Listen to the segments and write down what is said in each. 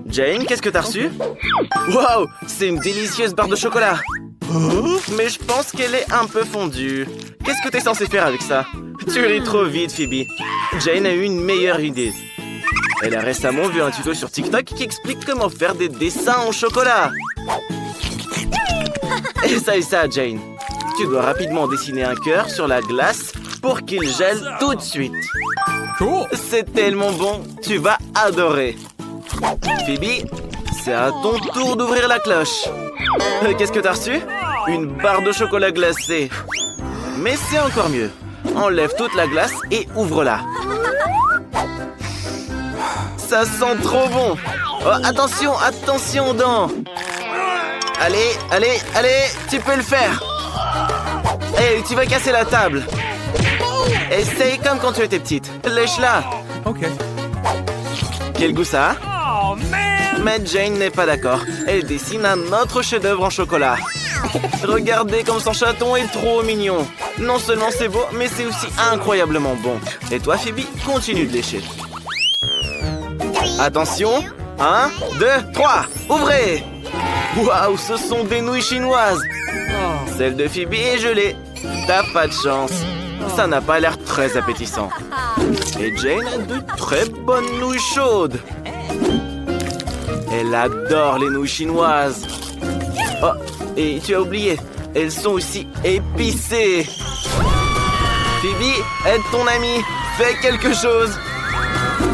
Jane, qu'est-ce que t'as reçu? Waouh, c'est une délicieuse barre de chocolat. Mais je pense qu'elle est un peu fondue. Qu'est-ce que t'es censé faire avec ça? Tu ris trop vite, Phoebe. Jane a eu une meilleure idée. Elle a récemment vu un tuto sur TikTok qui explique comment faire des dessins en chocolat. Et ça, Jane. Tu dois rapidement dessiner un cœur sur la glace pour qu'il gèle tout de suite. Cool. C'est tellement bon, tu vas adorer. Phoebe, c'est à ton tour d'ouvrir la cloche. Qu'est-ce que t'as reçu? Une barre de chocolat glacé. Mais c'est encore mieux. Enlève toute la glace et ouvre-la. Ça sent trop bon. Oh, attention, attention, dents. Allez, allez, allez, tu peux le faire. Hey, tu vas casser la table. Essaye comme quand tu étais petite. Lèche-la. OK. Quel goût ça a? Oh, man! Mais Jane n'est pas d'accord. Elle dessine un autre chef-d'œuvre en chocolat. Regardez comme son chaton est trop mignon. Non seulement c'est beau, mais c'est aussi incroyablement bon. Et toi, Phoebe, continue de lécher. Attention. 1, 2, 3. Ouvrez! Waouh, ce sont des nouilles chinoises. Celle de Phoebe est gelée. T'as pas de chance. Ça n'a pas l'air très appétissant. Et Jane a de très bonnes nouilles chaudes. Elle adore les nouilles chinoises. Oh, et tu as oublié, elles sont aussi épicées. Phoebe, aide ton amie. Fais quelque chose.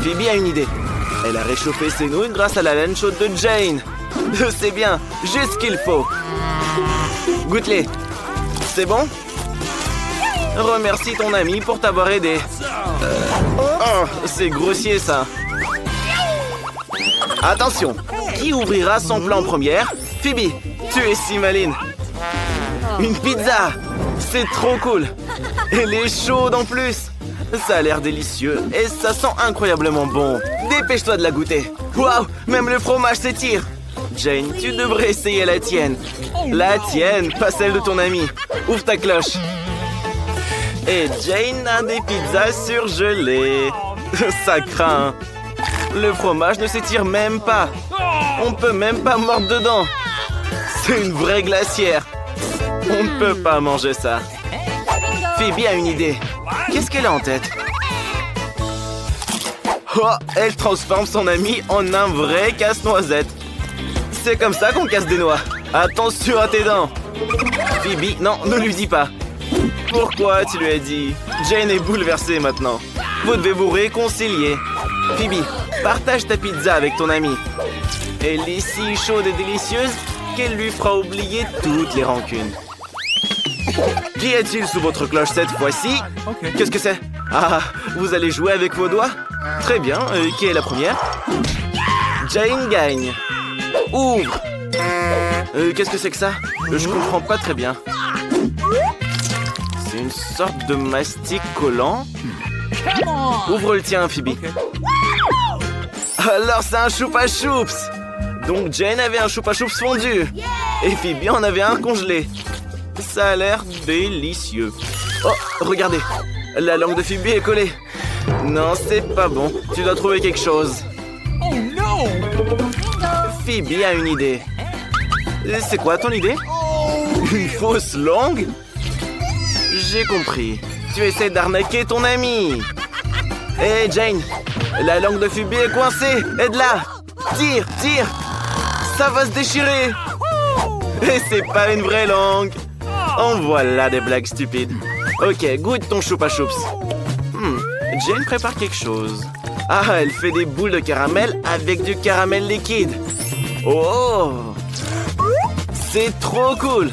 Phoebe a une idée. Elle a réchauffé ses nouilles grâce à la laine chaude de Jane. C'est bien, juste ce qu'il faut. Goûte-les. C'est bon? Remercie ton ami pour t'avoir aidé. Oh, c'est grossier ça. Attention, qui ouvrira son plat en première? Phoebe, tu es si maline. Une pizza. C'est trop cool. Elle est chaude en plus. Ça a l'air délicieux et ça sent incroyablement bon. Dépêche-toi de la goûter. Waouh, même le fromage s'étire. Jane, tu devrais essayer la tienne. La tienne, pas celle de ton ami. Ouvre ta cloche. Et Jane a des pizzas surgelées. Ça craint. Le fromage ne s'étire même pas. On peut même pas mordre dedans. C'est une vraie glacière. On ne peut pas manger ça. Phoebe a une idée. Qu'est-ce qu'elle a en tête? Oh, elle transforme son ami en un vrai casse-noisette. C'est comme ça qu'on casse des noix. Attention à tes dents. Phoebe, non, ne lui dis pas. Pourquoi tu lui as dit? Jane est bouleversée maintenant. Vous devez vous réconcilier. Phoebe, partage ta pizza avec ton ami. Elle est si chaude et délicieuse qu'elle lui fera oublier toutes les rancunes. Qu'y a-t-il sous votre cloche cette fois-ci? OK. Qu'est-ce que c'est? Ah, vous allez jouer avec vos doigts? Très bien, qui est la première? Jane gagne. Ouvre. Qu'est-ce que c'est que ça? Je comprends pas très bien. C'est une sorte de mastic collant. Ouvre le tien, Phoebe. OK. Alors c'est un choupa choups. Donc Jane avait un choupa choups fondu. Et Phoebe en avait un congelé. Ça a l'air délicieux. Oh, regardez. La langue de Phoebe est collée. Non, c'est pas bon. Tu dois trouver quelque chose. Oh no! Phoebe a une idée. C'est quoi ton idée? Une fausse langue? J'ai compris. Tu essaies d'arnaquer ton ami. Hé, Jane, la langue de Phoebe est coincée. Aide-la. Tire, tire. Ça va se déchirer. Et c'est pas une vraie langue. En voilà des blagues stupides. Ok, goûte ton choupa choups. Jane prépare quelque chose. Ah, elle fait des boules de caramel avec du caramel liquide. Oh! C'est trop cool.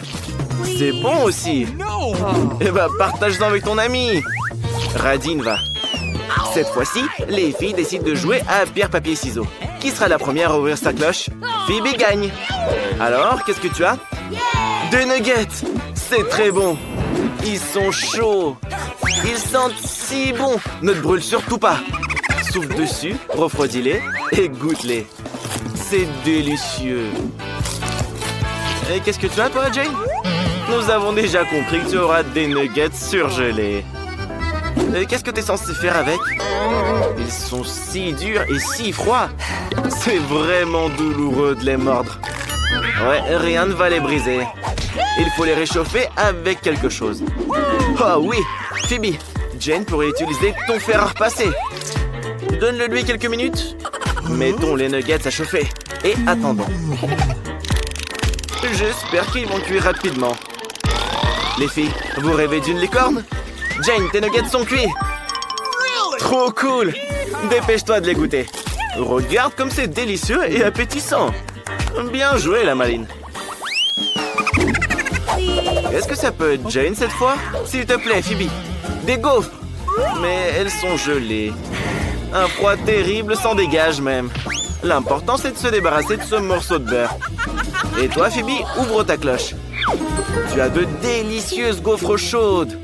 C'est bon aussi. No! Eh ben, partage-en avec ton ami. Radine va. Cette fois-ci, les filles décident de jouer à pierre-papier-ciseaux. Qui sera la première à ouvrir sa cloche? Phoebe gagne. Alors, qu'est-ce que tu as? Des nuggets. C'est très bon. Ils sont chauds. Ils sentent si bon. Ne te brûle surtout pas. Souffle dessus, refroidis-les et goûte-les. C'est délicieux. Et qu'est-ce que tu as, toi, Jane? Nous avons déjà compris que tu auras des nuggets surgelés. Qu'est-ce que t'es censé faire avec? Ils sont si durs et si froids. C'est vraiment douloureux de les mordre. Ouais, rien ne va les briser. Il faut les réchauffer avec quelque chose. Oh oui, Phoebe, Jane pourrait utiliser ton fer à repasser. Donne-le lui quelques minutes. Mettons les nuggets à chauffer et attendons. J'espère qu'ils vont cuire rapidement. Les filles, vous rêvez d'une licorne? Jane, tes nuggets sont cuits. Trop cool. Dépêche-toi de les goûter. Regarde comme c'est délicieux et appétissant. Bien joué, la maline. Est-ce que ça peut être Jane cette fois? S'il te plaît, Phoebe. Des gaufres. Mais elles sont gelées. Un froid terrible s'en dégage même. L'important, c'est de se débarrasser de ce morceau de beurre. Et toi, Phoebe, ouvre ta cloche. Tu as de délicieuses gaufres chaudes.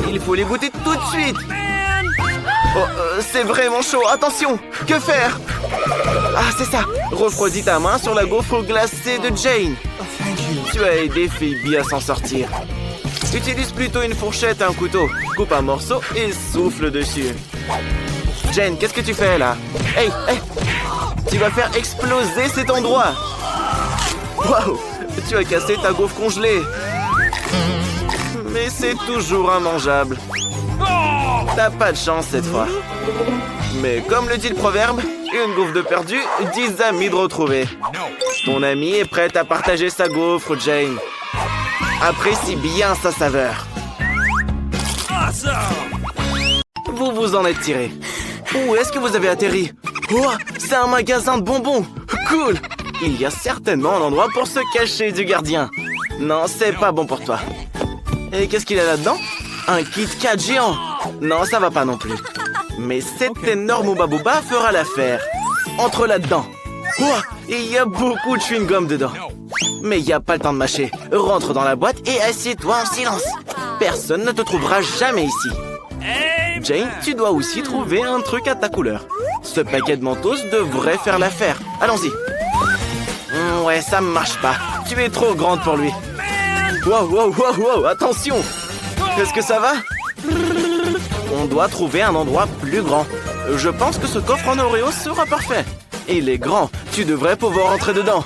Il faut les goûter tout de suite. Oh, c'est vraiment chaud. Attention, que faire? Ah, c'est ça. Refroidis ta main sur la gaufre glacée de Jane. Tu as aidé Phoebe à s'en sortir. Utilise plutôt une fourchette et un couteau. Coupe un morceau et souffle dessus. Jane, qu'est-ce que tu fais là? Hey, hey! Tu vas faire exploser cet endroit. Waouh! Tu as cassé ta gaufre congelée. Mais c'est toujours immangeable. T'as pas de chance cette fois. Mais comme le dit le proverbe, une gaufre de perdu, 10 amis de retrouvés. Ton ami est prêt à partager sa gaufre, Jane. Apprécie bien sa saveur. Vous vous en êtes tiré. Où est-ce que vous avez atterri? Oh, c'est un magasin de bonbons. Cool. Il y a certainement un endroit pour se cacher du gardien. Non, c'est pas bon pour toi. Et qu'est-ce qu'il y a là-dedans? Un Kit Kat géant. Non, ça va pas non plus. Mais cet énorme Ooba Booba fera l'affaire. Entre là-dedans. Oh, il y a beaucoup de chewing-gum dedans. Mais il n'y a pas le temps de mâcher. Rentre dans la boîte et assieds-toi en silence. Personne ne te trouvera jamais ici. Jane, tu dois aussi trouver un truc à ta couleur. Ce paquet de Mentos devrait faire l'affaire. Allons-y. Ouais, ça marche pas. Tu es trop grande pour lui. Wow, wow, wow, wow, attention. Est-ce que ça va? On doit trouver un endroit plus grand. Je pense que ce coffre en Oreo sera parfait. Il est grand. Tu devrais pouvoir entrer dedans.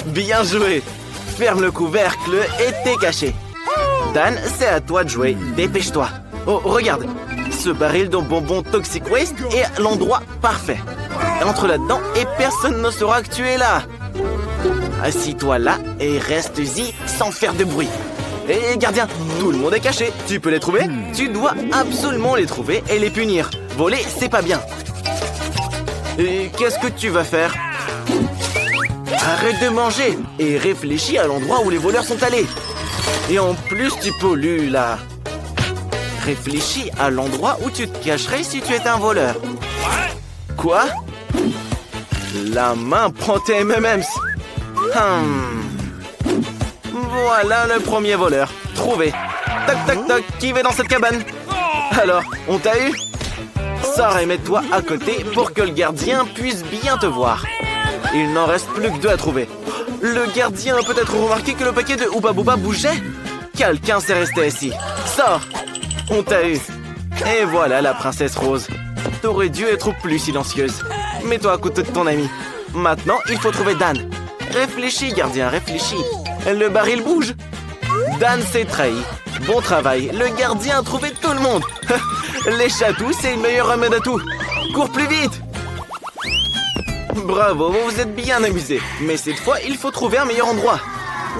Bien joué. Ferme le couvercle et t'es caché. Dan, c'est à toi de jouer. Dépêche-toi. Oh, regarde. Ce baril de bonbons Toxic Waste est l'endroit parfait. Entre là-dedans et personne ne saura que tu es là. Assis-toi là et reste-y sans faire de bruit. Et gardien, tout le monde est caché. Tu peux les trouver? Tu dois absolument les trouver et les punir. Voler, c'est pas bien. Et qu'est-ce que tu vas faire? Arrête de manger et réfléchis à l'endroit où les voleurs sont allés. Et en plus, tu pollues là. Réfléchis à l'endroit où tu te cacherais si tu étais un voleur. Quoi? La main prend tes M&M's. Voilà le premier voleur. Trouvé. Toc, toc, toc. Qui va dans cette cabane? Alors, on t'a eu? Sors et mets-toi à côté pour que le gardien puisse bien te voir. Il n'en reste plus que 2 à trouver. Le gardien a peut-être remarqué que le paquet de Ooba Booba bougeait. Quelqu'un s'est resté assis. Sors! On t'a eu. Et voilà la princesse rose. T'aurais dû être plus silencieuse. Mets-toi à côté de ton ami. Maintenant, il faut trouver Dan. Réfléchis, gardien, réfléchis. Le baril bouge. Dan s'est trahi. Bon travail, le gardien a trouvé tout le monde. Les chatous, c'est le meilleur remède à tout. Cours plus vite. Bravo, vous vous êtes bien amusés. Mais cette fois, il faut trouver un meilleur endroit.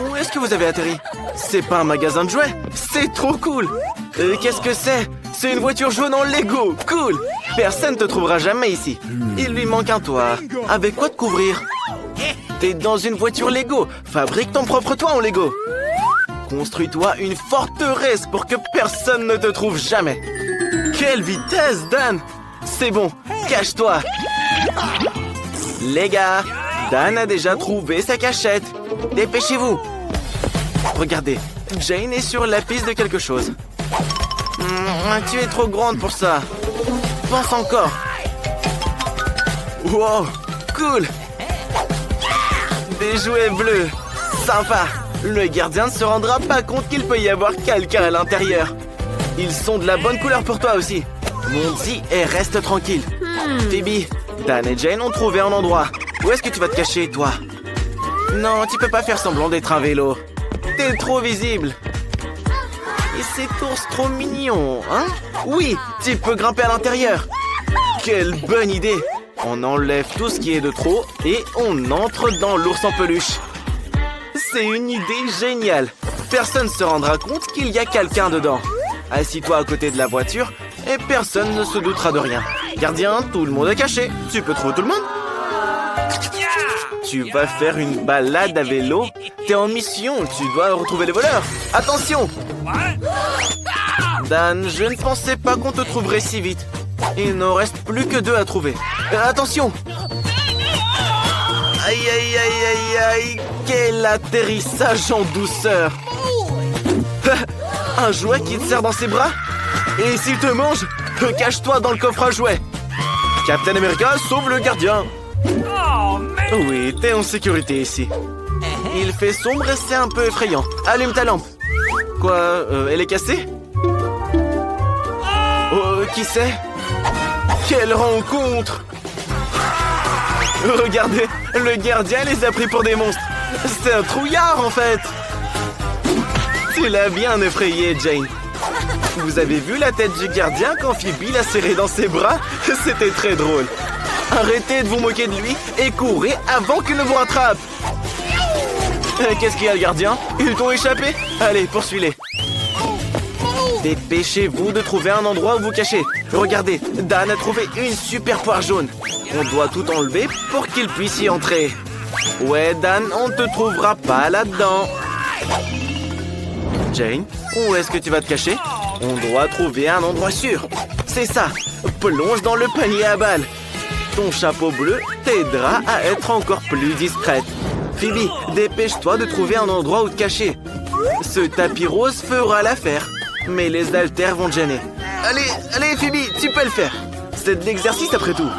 Où est-ce que vous avez atterri? C'est pas un magasin de jouets. C'est trop cool. Qu'est-ce que c'est? C'est une voiture jaune en Lego. Cool. Personne te trouvera jamais ici. Il lui manque un toit. Avec quoi te couvrir? T'es dans une voiture Lego. Fabrique ton propre toit en Lego. Construis-toi une forteresse pour que personne ne te trouve jamais. Quelle vitesse, Dan! C'est bon, cache-toi. Les gars, Dan a déjà trouvé sa cachette. Dépêchez-vous. Regardez, Jane est sur la piste de quelque chose. Tu es trop grande pour ça. Pense encore. Wow, cool. Des jouets bleus. Sympa. Le gardien ne se rendra pas compte qu'il peut y avoir quelqu'un à l'intérieur. Ils sont de la bonne couleur pour toi aussi. Monte-y et reste tranquille. Phoebe, Dan et Jane ont trouvé un endroit. Où est-ce que tu vas te cacher, toi? Non, tu peux pas faire semblant d'être un vélo. T'es trop visible. Et cet ours trop mignon, hein? Oui, tu peux grimper à l'intérieur. Quelle bonne idée! On enlève tout ce qui est de trop et on entre dans l'ours en peluche. C'est une idée géniale. Personne ne se rendra compte qu'il y a quelqu'un dedans. Assis-toi à côté de la voiture et personne ne se doutera de rien. Gardien, tout le monde est caché. Tu peux trouver tout le monde? Tu vas faire une balade à vélo? T'es en mission, tu dois retrouver les voleurs. Attention! Dan, je ne pensais pas qu'on te trouverait si vite. Il n'en reste plus que 2 à trouver. Attention! Aïe, aïe, aïe, aïe, aïe! Quel atterrissage en douceur! Un jouet qui te serre dans ses bras? Et s'il te mange, cache-toi dans le coffre à jouets. Captain America sauve le gardien. Oh, man. Oui, t'es en sécurité ici. Il fait sombre et c'est un peu effrayant. Allume ta lampe. Quoi, elle est cassée? Oh, qui c'est? Quelle rencontre! Regardez, le gardien les a pris pour des monstres. C'est un trouillard en fait. Tu l'as bien effrayé, Jane. Vous avez vu la tête du gardien quand Phoebe l'a serré dans ses bras? C'était très drôle. Arrêtez de vous moquer de lui et courez avant qu'il ne vous rattrape. Qu'est-ce qu'il y a, le gardien? Ils t'ont échappé? Allez, poursuis-les. Dépêchez-vous de trouver un endroit où vous cacher. Regardez, Dan a trouvé une super poire jaune. On doit tout enlever pour qu'il puisse y entrer. Ouais, Dan, on ne te trouvera pas là-dedans. Jane, où est-ce que tu vas te cacher? On doit trouver un endroit sûr. C'est ça, plonge dans le panier à balles. Ton chapeau bleu t'aidera à être encore plus discrète. Phoebe, dépêche-toi de trouver un endroit où te cacher. Ce tapis rose fera l'affaire, mais les haltères vont te gêner. Allez, allez Phoebe, tu peux le faire. C'est de l'exercice après tout.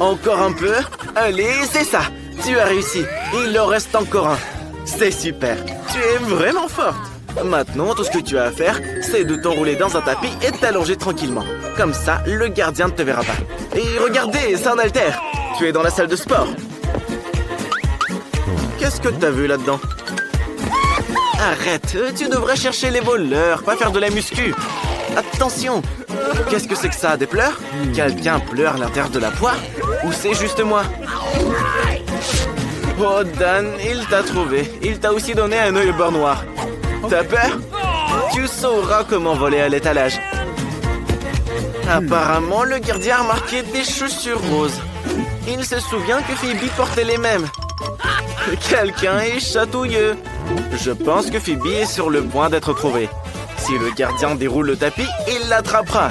Encore un peu. Allez, c'est ça. Tu as réussi. Il en reste encore un. C'est super. Tu es vraiment forte. Maintenant, tout ce que tu as à faire, c'est de t'enrouler dans un tapis et de t'allonger tranquillement. Comme ça, le gardien ne te verra pas. Et regardez, c'est un haltère. Tu es dans la salle de sport. Qu'est-ce que t'as vu là-dedans? Arrête, tu devrais chercher les voleurs, pas faire de la muscu. Attention. Qu'est-ce que c'est que ça, des pleurs? Quelqu'un pleure à l'intérieur de la poire? Ou c'est juste moi? Oh Dan, il t'a trouvé. Il t'a aussi donné un œil au beurre noir. T'as peur? Tu sauras comment voler à l'étalage. Apparemment, le gardien a remarqué des chaussures roses. Il se souvient que Phoebe portait les mêmes. Quelqu'un est chatouilleux. Je pense que Phoebe est sur le point d'être trouvée. Si le gardien déroule le tapis, il l'attrapera.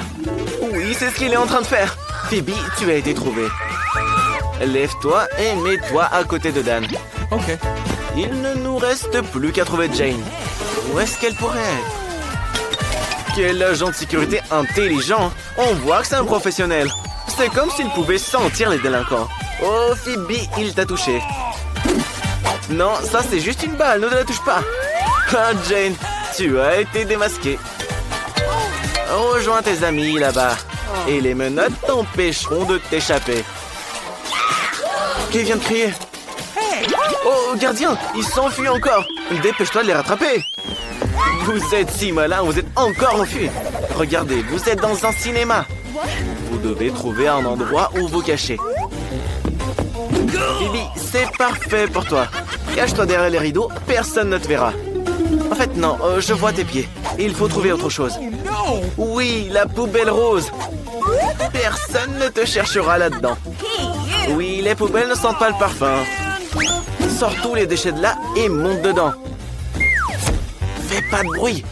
Oui, c'est ce qu'il est en train de faire. Phoebe, tu as été trouvée. Lève-toi et mets-toi à côté de Dan. Ok. Il ne nous reste plus qu'à trouver Jane. Où est-ce qu'elle pourrait être? Quel agent de sécurité intelligent! On voit que c'est un professionnel. C'est comme s'il pouvait sentir les délinquants. Oh, Phoebe, il t'a touché. Non, ça c'est juste une balle, ne la touche pas. Ah, Jane, tu as été démasquée. Rejoins tes amis là-bas. Et les menottes t'empêcheront de t'échapper. Qui vient de crier? Oh, gardien, il s'enfuit encore. Dépêche-toi de les rattraper. Vous êtes si malin, vous êtes encore enfui. Regardez, vous êtes dans un cinéma. Vous devez trouver un endroit où vous cacher. Phoebe, c'est parfait pour toi. Cache-toi derrière les rideaux, personne ne te verra. En fait, non, je vois tes pieds. Il faut trouver autre chose. Oui, la poubelle rose. Personne ne te cherchera là-dedans. Oui, les poubelles ne sentent pas le parfum. Sors tous les déchets de là et monte dedans. Fais pas de bruit.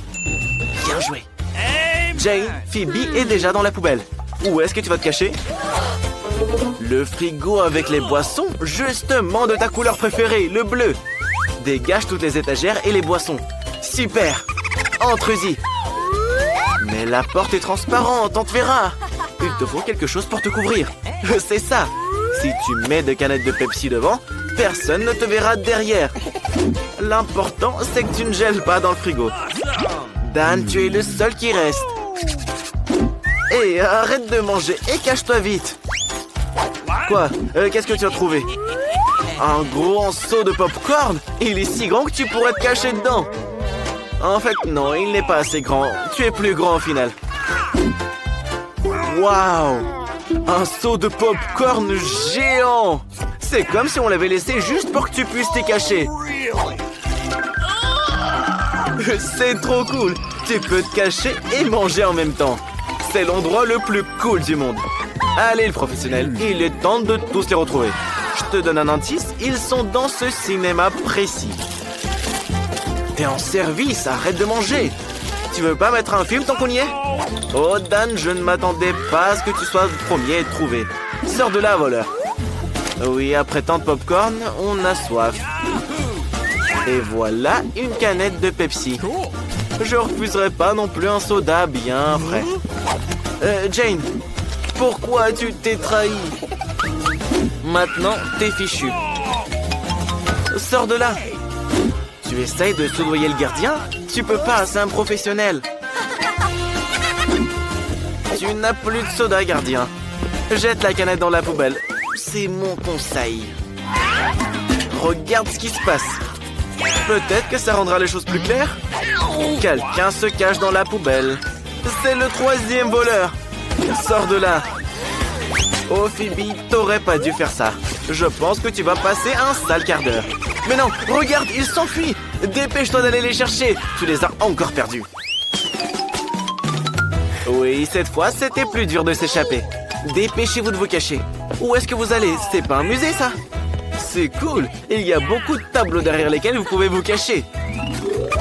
Bien joué. Jane, Phoebe est déjà dans la poubelle. Où est-ce que tu vas te cacher? Le frigo avec les boissons, justement de ta couleur préférée, le bleu. Dégage toutes les étagères et les boissons. Super. Entre-y. Mais la porte est transparente, on te verra. Il te faut quelque chose pour te couvrir. C'est ça. Si tu mets des canettes de Pepsi devant, personne ne te verra derrière. L'important, c'est que tu ne gèles pas dans le frigo. Dan, tu es le seul qui reste. Hé, arrête de manger et cache-toi vite. Quoi? Qu'est-ce que tu as trouvé? Un gros seau de popcorn? Il est si grand que tu pourrais te cacher dedans. En fait, non, il n'est pas assez grand. Tu es plus grand au final. Waouh! Un seau de popcorn géant! C'est comme si on l'avait laissé juste pour que tu puisses t'y cacher. C'est trop cool! Tu peux te cacher et manger en même temps. C'est l'endroit le plus cool du monde. Allez, le professionnel, il est temps de tous les retrouver. Je te donne un indice, ils sont dans ce cinéma précis. T'es en service, arrête de manger. Tu veux pas mettre un film tant qu'on y est? Oh Dan, je ne m'attendais pas à ce que tu sois le premier à être trouvé. Sors de là, voleur. Oui, après tant de popcorn, on a soif. Et voilà une canette de Pepsi. Je refuserai pas non plus un soda bien frais. Jane, pourquoi tu t'es trahi? Maintenant, t'es fichu. Sors de là. Tu essayes de soudoyer le gardien? Tu peux pas, c'est un professionnel. Tu n'as plus de soda, gardien. Jette la canette dans la poubelle. C'est mon conseil. Regarde ce qui se passe. Peut-être que ça rendra les choses plus claires. Quelqu'un se cache dans la poubelle. C'est le troisième voleur. Sors de là. Oh Phoebe, t'aurais pas dû faire ça. Je pense que tu vas passer un sale quart d'heure. Mais non, regarde, ils s'enfuient. Dépêche-toi d'aller les chercher. Tu les as encore perdus. Oui, cette fois, c'était plus dur de s'échapper. Dépêchez-vous de vous cacher. Où est-ce que vous allez? C'est pas un musée, ça? C'est cool. Il y a beaucoup de tableaux derrière lesquels vous pouvez vous cacher.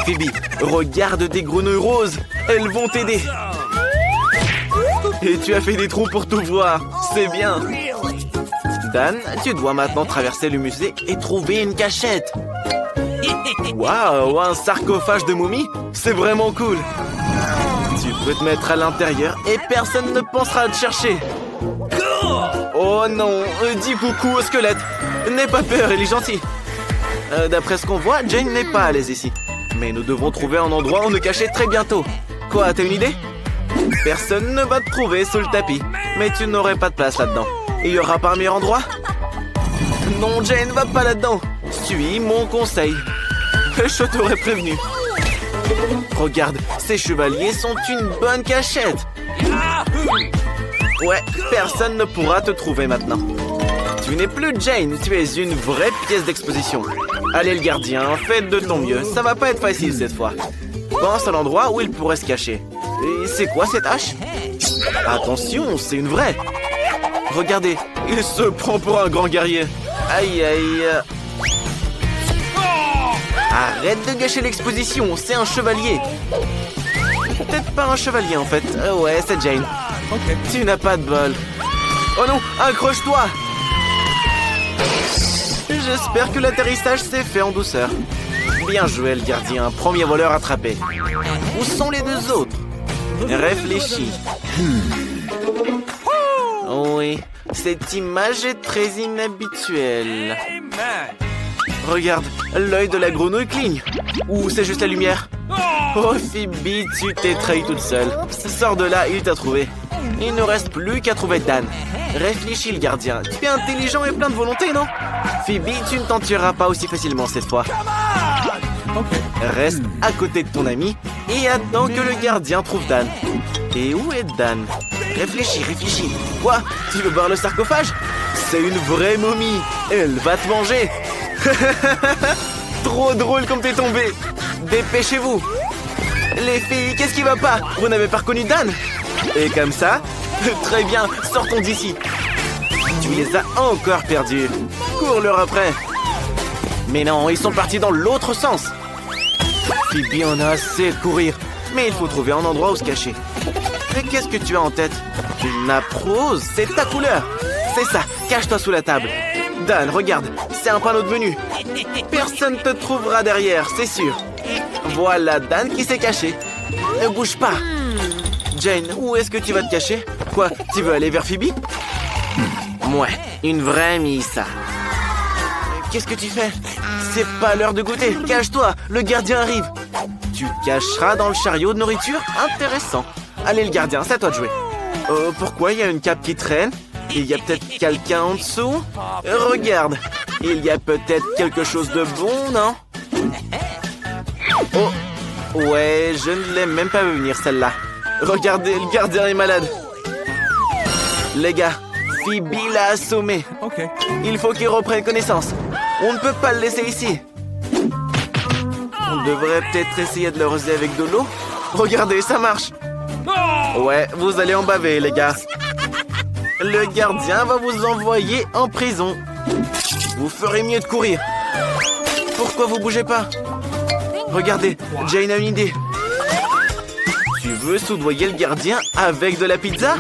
Phoebe, regarde des grenouilles roses. Elles vont t'aider. Et tu as fait des trous pour tout voir. C'est bien. Dan, tu dois maintenant traverser le musée et trouver une cachette. Waouh, un sarcophage de momie? C'est vraiment cool. Tu peux te mettre à l'intérieur et personne ne pensera à te chercher. Oh non, dis coucou au squelette. N'aie pas peur, il est gentil. D'après ce qu'on voit, Jane n'est pas à l'aise ici. Mais nous devons trouver un endroit où nous cacher très bientôt. Quoi, t'as une idée? Personne ne va te trouver sous le tapis. Mais tu n'aurais pas de place là-dedans. Il y aura pas un meilleur endroit? Non, Jane, va pas là-dedans. Suis mon conseil. Je t'aurais prévenu. Regarde, ces chevaliers sont une bonne cachette. Ouais, personne ne pourra te trouver maintenant. Tu n'es plus Jane, tu es une vraie pièce d'exposition. Allez le gardien, faites de ton mieux, ça va pas être facile cette fois. Pense à l'endroit où il pourrait se cacher. Et c'est quoi cette hache? Attention, c'est une vraie. Regardez, il se prend pour un grand guerrier. Aïe aïe. Arrête de gâcher l'exposition, c'est un chevalier. Peut-être pas un chevalier en fait. Ouais, c'est Jane. Okay. Tu n'as pas de bol. Oh non, accroche-toi. J'espère que l'atterrissage s'est fait en douceur. Bien joué le gardien, premier voleur attrapé. Où sont les deux autres? Réfléchis. Oui, cette image est très inhabituelle. Regarde, l'œil de la grenouille cligne. Ou c'est juste la lumière? Oh Phoebe, tu t'es trahi toute seule. Sors de là, il t'a trouvé. Il ne reste plus qu'à trouver Dan. Réfléchis le gardien, tu es intelligent et plein de volonté, non? Phoebe, tu ne t'en tueras pas aussi facilement cette fois. Reste à côté de ton ami et attends que le gardien trouve Dan. Et où est Dan? Réfléchis, réfléchis. Quoi? Tu veux voir le sarcophage? C'est une vraie momie. Elle va te manger. Trop drôle comme t'es tombé. Dépêchez-vous. Les filles, qu'est-ce qui va pas? Vous n'avez pas reconnu Dan? Et comme ça? Très bien, sortons d'ici. Tu les as encore perdus. Cours-leur après. Mais non, ils sont partis dans l'autre sens. Phoebe en a assez de courir. Mais il faut trouver un endroit où se cacher. Mais qu'est-ce que tu as en tête? Une nappe rose, c'est ta couleur. C'est ça, cache-toi sous la table. Dan, regarde, c'est un panneau de menu. Personne ne te trouvera derrière, c'est sûr. Voilà Dan qui s'est caché. Ne bouge pas. Jane, où est-ce que tu vas te cacher? Quoi, tu veux aller vers Phoebe? Ouais, une vraie amie, ça. Qu'est-ce que tu fais? C'est pas l'heure de goûter, cache-toi, le gardien arrive. Tu te cacheras dans le chariot de nourriture? Intéressant. Allez le gardien, c'est à toi de jouer. Pourquoi il y a une cape qui traîne? Il y a peut-être quelqu'un en dessous? Regarde, il y a peut-être quelque chose de bon, non? Oh, ouais, je ne l'ai même pas vu venir celle-là. Regardez, le gardien est malade. Les gars, Phoebe l'a assommé. OK. Il faut qu'il reprenne connaissance. On ne peut pas le laisser ici. On devrait peut-être essayer de le rosser avec de l'eau. Regardez, ça marche. Ouais, vous allez en baver, les gars. Le gardien va vous envoyer en prison. Vous ferez mieux de courir. Pourquoi vous bougez pas? Regardez, Jane a une idée. Tu veux soudoyer le gardien avec de la pizza?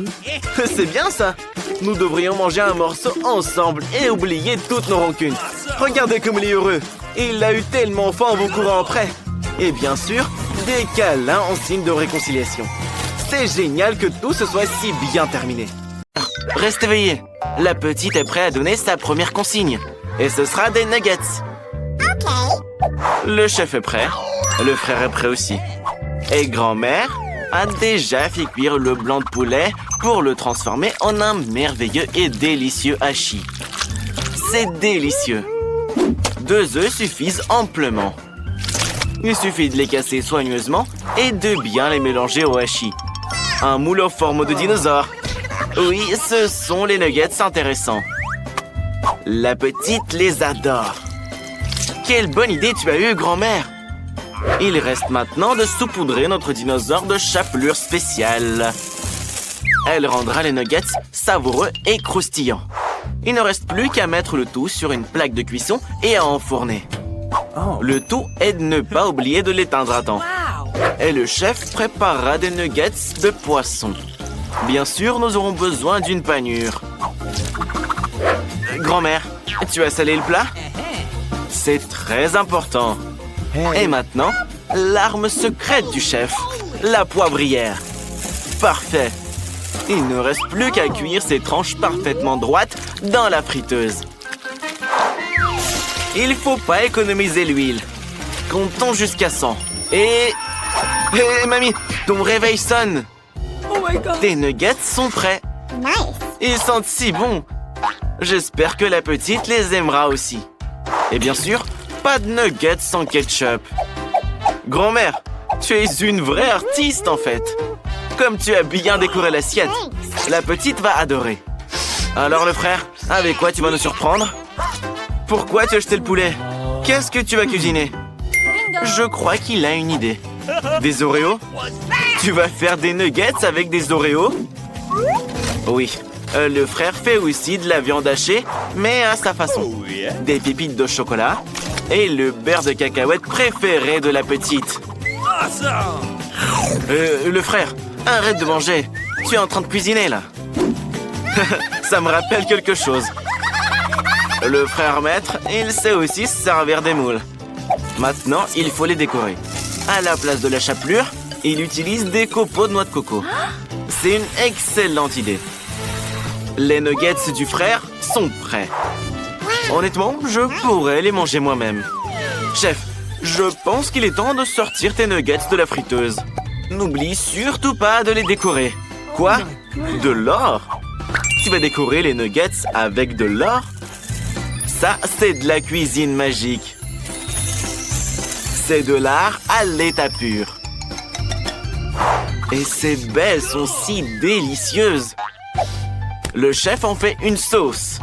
C'est bien ça. Nous devrions manger un morceau ensemble et oublier toutes nos rancunes. Regardez comme il est heureux. Il a eu tellement faim en vous courant après. Et bien sûr, des câlins en signe de réconciliation. C'est génial que tout se soit si bien terminé. Reste éveillé. La petite est prête à donner sa première consigne. Et ce sera des nuggets. Le chef est prêt. Le frère est prêt aussi. Et grand-mère a déjà fait cuire le blanc de poulet pour le transformer en un merveilleux et délicieux hachis. C'est délicieux. 2 œufs suffisent amplement. Il suffit de les casser soigneusement et de bien les mélanger au hachis. Un moule en forme de dinosaure. Oui, ce sont les nuggets intéressants. La petite les adore. Quelle bonne idée tu as eue, grand-mère! Il reste maintenant de saupoudrer notre dinosaure de chapelure spéciale. Elle rendra les nuggets savoureux et croustillants. Il ne reste plus qu'à mettre le tout sur une plaque de cuisson et à enfourner. Le tout est de ne pas oublier de l'éteindre à temps. Et le chef préparera des nuggets de poisson. Bien sûr, nous aurons besoin d'une panure. Grand-mère, tu as salé le plat? C'est très important. Et maintenant, l'arme secrète du chef, la poivrière. Parfait. Il ne reste plus qu'à cuire ces tranches parfaitement droites dans la friteuse. Il faut pas économiser l'huile. Comptons jusqu'à 100. Et... Hé, mamie, ton réveil sonne. Oh my God. Tes nuggets sont prêts. Ils sentent si bon. J'espère que la petite les aimera aussi. Et bien sûr, pas de nuggets sans ketchup. Grand-mère, tu es une vraie artiste en fait. Comme tu as bien décoré l'assiette, la petite va adorer. Alors le frère, avec quoi tu vas nous surprendre? Pourquoi tu as jeté le poulet? Qu'est-ce que tu vas cuisiner? Je crois qu'il a une idée. Des Oreos? Tu vas faire des nuggets avec des Oreos? Oui, le frère fait aussi de la viande hachée, mais à sa façon. Des pépites de chocolat et le beurre de cacahuète préféré de la petite. Le frère, arrête de manger. Tu es en train de cuisiner, là. Ça me rappelle quelque chose. Le frère maître, il sait aussi se servir des moules. Maintenant, il faut les décorer. À la place de la chapelure, il utilise des copeaux de noix de coco. C'est une excellente idée. Les nuggets du frère sont prêts. Honnêtement, je pourrais les manger moi-même. Chef, je pense qu'il est temps de sortir tes nuggets de la friteuse. N'oublie surtout pas de les décorer. Quoi? De l'or? Tu vas décorer les nuggets avec de l'or? Ça, c'est de la cuisine magique. C'est de l'art à l'état pur. Et ces baies sont si délicieuses. Le chef en fait une sauce.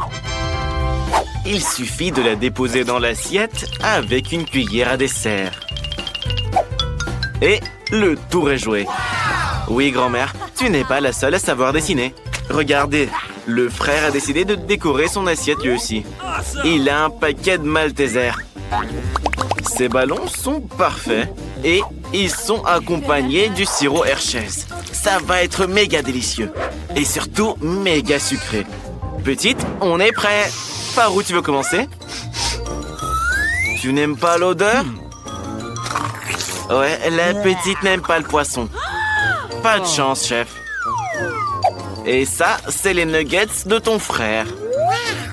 Il suffit de la déposer dans l'assiette avec une cuillère à dessert. Et le tour est joué. Oui, grand-mère, tu n'es pas la seule à savoir dessiner. Regardez, le frère a décidé de décorer son assiette lui aussi. Il a un paquet de Maltesers. Ces ballons sont parfaits et ils sont accompagnés du sirop Hershey's. Ça va être méga délicieux et surtout méga sucré. Petite, on est prêt. Par où tu veux commencer? Tu n'aimes pas l'odeur? Ouais, la petite n'aime pas le poisson. Pas de chance, chef. Et ça, c'est les nuggets de ton frère.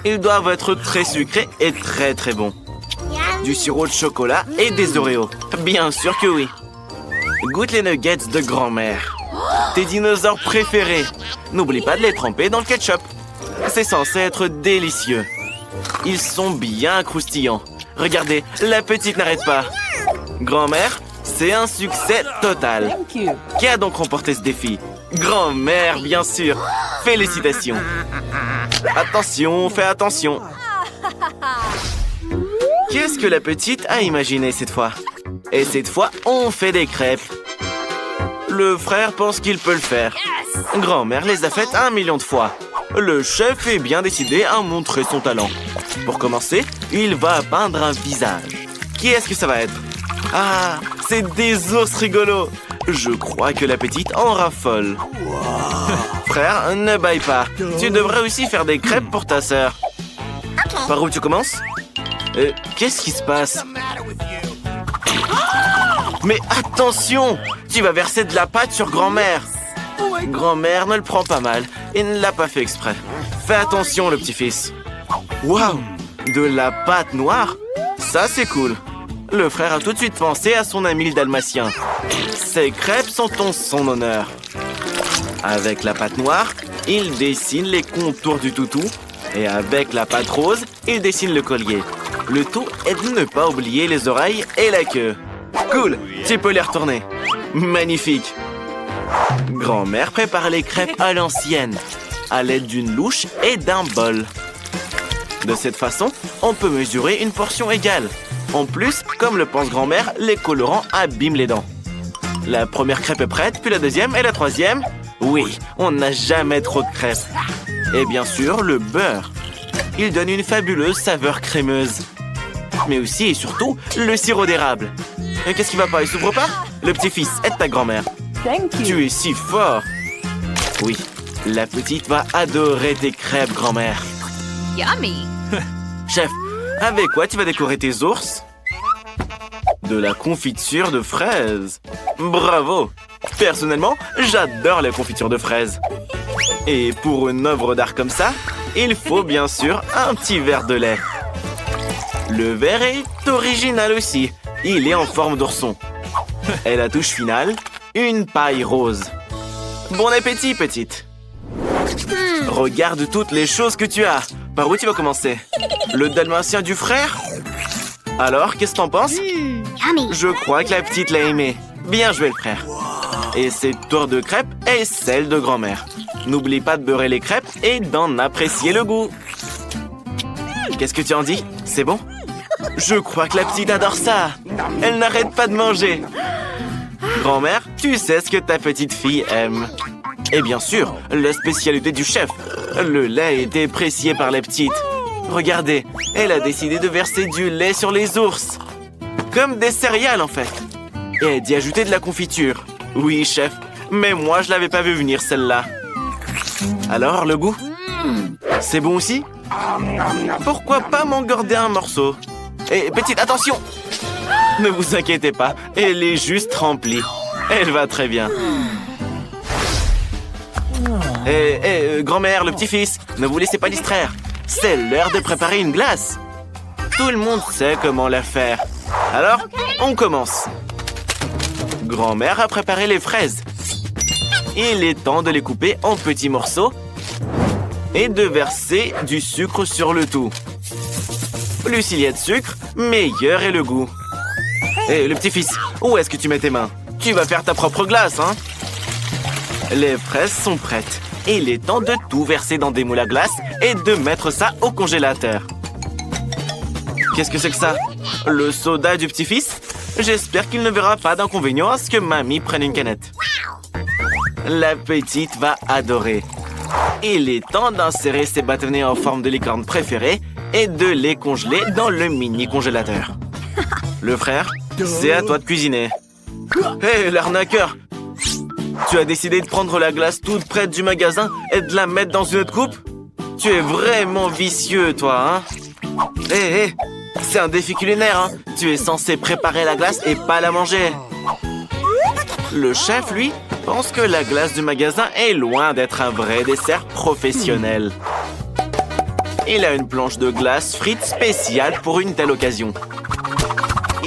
Ils doivent être très sucrés et très très bons. Du sirop de chocolat et des Oreos. Bien sûr que oui. Goûte les nuggets de grand-mère. tes dinosaures préférés. N'oublie pas de les tremper dans le ketchup. C'est censé être délicieux. Ils sont bien croustillants. Regardez, la petite n'arrête pas. Grand-mère, c'est un succès total. Qui a donc remporté ce défi? Grand-mère, bien sûr. Félicitations. Attention, fais attention. Qu'est-ce que la petite a imaginé cette fois? Et cette fois, on fait des crêpes. Le frère pense qu'il peut le faire. Grand-mère les a faites 1 million de fois. Le chef est bien décidé à montrer son talent. Pour commencer, il va peindre un visage. Qui est-ce que ça va être? Ah, c'est des ours rigolos. Je crois que la petite en raffole. Frère, ne baille pas. Tu devrais aussi faire des crêpes pour ta sœur. Par où tu commences? Qu'est-ce qui se passe? Mais attention! Tu vas verser de la pâte sur grand-mère. Grand-mère ne le prend pas mal et ne l'a pas fait exprès. Fais attention, le petit-fils. Waouh! De la pâte noire? Ça, c'est cool. Le frère a tout de suite pensé à son ami le dalmatien. Ces crêpes sont en son honneur. Avec la pâte noire, il dessine les contours du toutou. Et avec la pâte rose, il dessine le collier. Le tout est de ne pas oublier les oreilles et la queue. Cool, tu peux les retourner. Magnifique. Grand-mère prépare les crêpes à l'ancienne, à l'aide d'une louche et d'un bol. De cette façon, on peut mesurer une portion égale. En plus, comme le pense grand-mère, les colorants abîment les dents. La première crêpe est prête, puis la deuxième et la troisième. Oui, on n'a jamais trop de crêpes. Et bien sûr, le beurre. Il donne une fabuleuse saveur crémeuse. Mais aussi et surtout, le sirop d'érable. Qu'est-ce qui va pas? Il s'ouvre pas? Le petit-fils, aide ta grand-mère. Tu es si fort. Oui, la petite va adorer tes crêpes, grand-mère. Yummy! Chef, avec quoi tu vas décorer tes ours? De la confiture de fraises. Bravo! Personnellement, j'adore la confiture de fraises. Et pour une œuvre d'art comme ça, il faut bien sûr un petit verre de lait. Le verre est original aussi. Il est en forme d'ourson. Et la touche finale, une paille rose. Bon appétit, petite. Regarde toutes les choses que tu as. Par où tu vas commencer? Le dalmatien du frère? Alors, qu'est-ce que t'en penses? Je crois que la petite l'a aimé. Bien joué, le frère. Et cette tour de crêpes est celle de grand-mère. N'oublie pas de beurrer les crêpes et d'en apprécier le goût. Qu'est-ce que tu en dis? C'est bon? Je crois que la petite adore ça. Elle n'arrête pas de manger. Grand-mère, tu sais ce que ta petite fille aime. Et bien sûr, la spécialité du chef. Le lait est apprécié par la petite. Regardez, elle a décidé de verser du lait sur les ours. Comme des céréales, en fait. Et d'y ajouter de la confiture. Oui, chef, mais moi, je l'avais pas vu venir, celle-là. Alors, le goût? C'est bon aussi? Pourquoi pas m'engorder un morceau? Et petite, attention! Ne vous inquiétez pas, elle est juste remplie. Elle va très bien. Grand-mère, le petit-fils, ne vous laissez pas distraire. C'est l'heure de préparer une glace. Tout le monde sait comment la faire. Alors, on commence. Grand-mère a préparé les fraises. Il est temps de les couper en petits morceaux et de verser du sucre sur le tout. Plus il y a de sucre, meilleur est le goût. Le petit-fils, où est-ce que tu mets tes mains? Tu vas faire ta propre glace, hein? Les fraises sont prêtes. Il est temps de tout verser dans des moules à glace et de mettre ça au congélateur. Qu'est-ce que c'est que ça? Le soda du petit-fils? J'espère qu'il ne verra pas d'inconvénient à ce que mamie prenne une canette. La petite va adorer. Il est temps d'insérer ses bâtonnets en forme de licorne préférée et de les congeler dans le mini congélateur. Le frère, c'est à toi de cuisiner. Hé, l'arnaqueur! Tu as décidé de prendre la glace toute prête du magasin et de la mettre dans une autre coupe? Tu es vraiment vicieux, toi, hein? Hé, c'est un défi culinaire, hein? Tu es censé préparer la glace et pas la manger. Le chef, lui, pense que la glace du magasin est loin d'être un vrai dessert professionnel. Il a une planche de glace frite spéciale pour une telle occasion.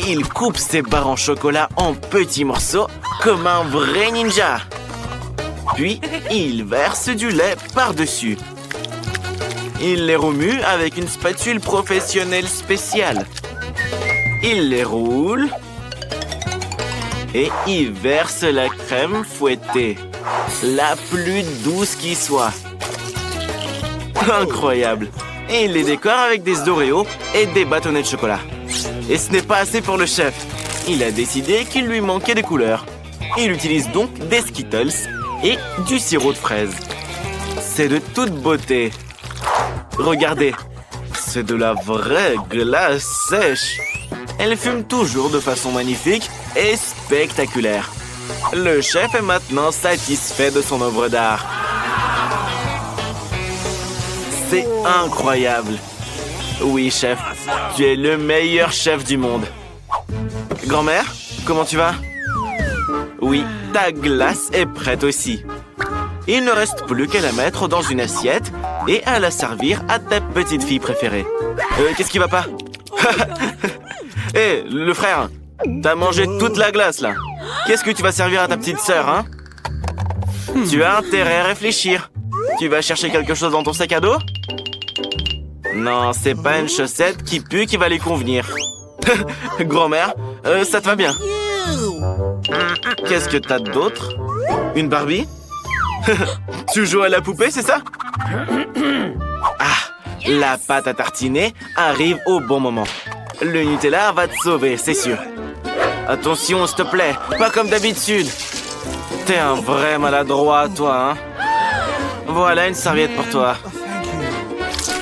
Il coupe ses barres en chocolat en petits morceaux comme un vrai ninja. Puis, il verse du lait par-dessus. Il les remue avec une spatule professionnelle spéciale. Il les roule. Et il verse la crème fouettée. La plus douce qui soit. Incroyable. Et il les décore avec des Oreos et des bâtonnets de chocolat. Et ce n'est pas assez pour le chef. Il a décidé qu'il lui manquait des couleurs. Il utilise donc des Skittles et du sirop de fraise. C'est de toute beauté. Regardez, c'est de la vraie glace sèche. Elle fume toujours de façon magnifique et spectaculaire. Le chef est maintenant satisfait de son œuvre d'art. C'est incroyable. Oui, chef, tu es le meilleur chef du monde. Grand-mère, comment tu vas? Oui, ta glace est prête aussi. Il ne reste plus qu'à la mettre dans une assiette et à la servir à ta petite fille préférée. Qu'est-ce qui va pas? Hé, le frère, t'as mangé toute la glace, là. Qu'est-ce que tu vas servir à ta petite sœur, hein? Tu as intérêt à réfléchir. Tu vas chercher quelque chose dans ton sac à dos? Non, c'est pas une chaussette qui pue qui va lui convenir. Grand-mère, ça te va bien? Qu'est-ce que t'as d'autre? Une Barbie? Tu joues à la poupée, c'est ça? Ah, la pâte à tartiner arrive au bon moment. Le Nutella va te sauver, c'est sûr. Attention, s'il te plaît, pas comme d'habitude. T'es un vrai maladroit, toi, hein? Voilà une serviette pour toi.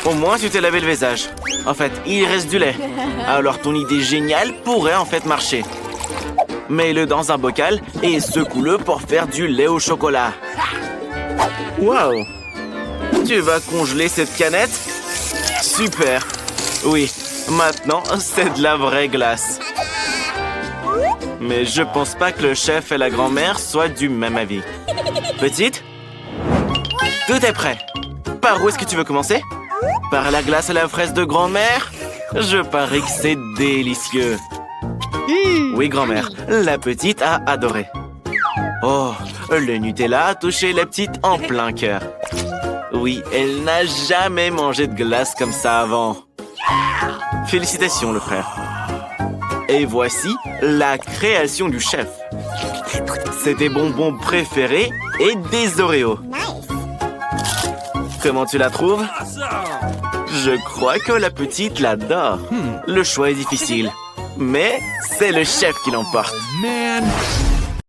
Au moins, tu t'es lavé le visage. En fait, il reste du lait. Alors, ton idée géniale pourrait en fait marcher. Mets-le dans un bocal et secoue-le pour faire du lait au chocolat. Waouh! Tu vas congeler cette canette? Super! Oui, maintenant, c'est de la vraie glace. Mais je pense pas que le chef et la grand-mère soient du même avis. Petite? Tout est prêt. Par où est-ce que tu veux commencer? Par la glace à la fraise de grand-mère? Je parie que c'est délicieux. Oui, grand-mère, la petite a adoré. Oh, le Nutella a touché la petite en plein cœur. Oui, elle n'a jamais mangé de glace comme ça avant. Félicitations, le frère. Et voici la création du chef. C'est des bonbons préférés et des Oreos. Comment tu la trouves? Je crois que la petite l'adore. Le choix est difficile, mais c'est le chef qui l'emporte. Man.